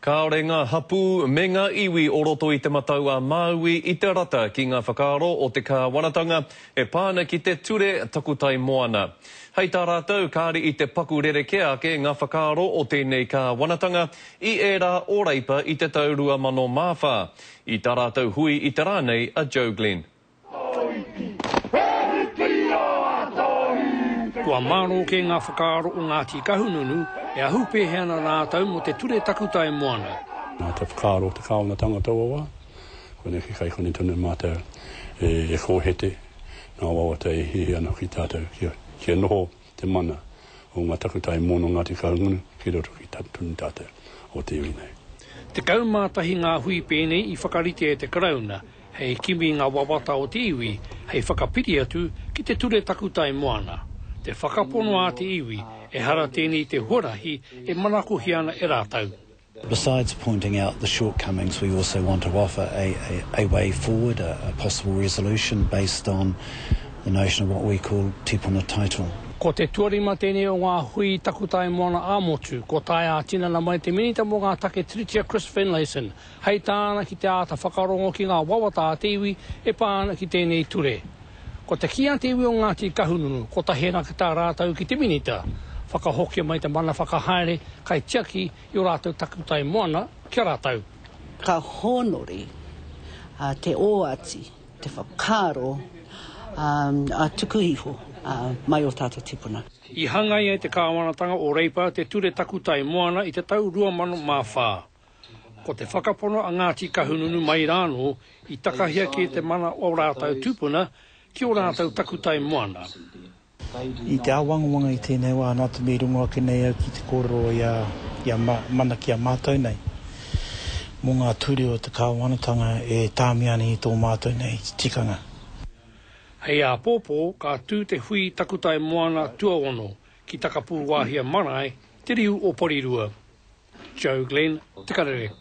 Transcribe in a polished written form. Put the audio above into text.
Ka ore ngā hapu me ngā iwi o roto I te matau a Māui I te rata ki ngā whakaaro o te kāwanatanga e pāna ki te ture takutai moana. Hei tā rātou, kāri I te paku rerekē ake ngā whakaaro o tēnei kāwanatanga I e rā ōreipa I te tau 2004. I tā rātou hui I te rānei a Joe Glenn. Kua maro ke ngā whakaaro o Ngāti Kahungunu e ahu pēhena rātou mo te ture takutai moana. Nā te whakaaro te kāwanatanga tau awa, kone ki kai kone tunu mātou e kōhete, nā wawa te hihi ana ki tātou, kia noho te mana o ngā takutai moana Ngāti Kahungunu, ki roto ki tunu tātou o te iwi nei. Te kaumātahi ngā hui pēnei I whakarite e te karauna, hei kimi ngā wawata o te iwi, hei whakapiri atu ki te ture takutai moana. Te whakapono a te iwi e hara tēnei te huarahi e manakuhi ana e rātau. Besides pointing out the shortcomings, we also want to offer a way forward, a possible resolution based on the notion of what we call tipuna title. Ko te tuarima tēnei o ngā hui takutai moana āmotu, ko tae a tinana mai te minita mo ngā take Tritia Chris Finlayson, hei tāna ki te āta whakarongo ki ngā wawata a te iwi e pāna ki tēnei ture. Ko te kia te iwi o Ngāti Kahungunu, ko ta hena ki tā rātau ki te minita, whakahokia mai te mana whakahaere, kai tiaki I o rātau takutai moana, kia rātau. Ka honori te oati, te whakaro, a tukuiho mai o tātou tipuna. I hangai e te kāwanatanga o reipa te ture takutai moana I te tau 2004. Ko te whakapono a Ngāti Kahungunu mai rāno, I takahia ki te mana o rātau tupuna, ki o rātau takutai moana. I te awangawanga I tēnei wā nā te mirunga ake nei au ki te kōrero ia mana ki a mātou nei. Mō ngā ture o te kāwanatanga e tāmi ani I tō mātou nei tikanga. Hei a pōpō, ka tū te hui takutai moana tuaono ki takapū wāhia marae, te riu o Porirua. Joe Glenn, Te Karere.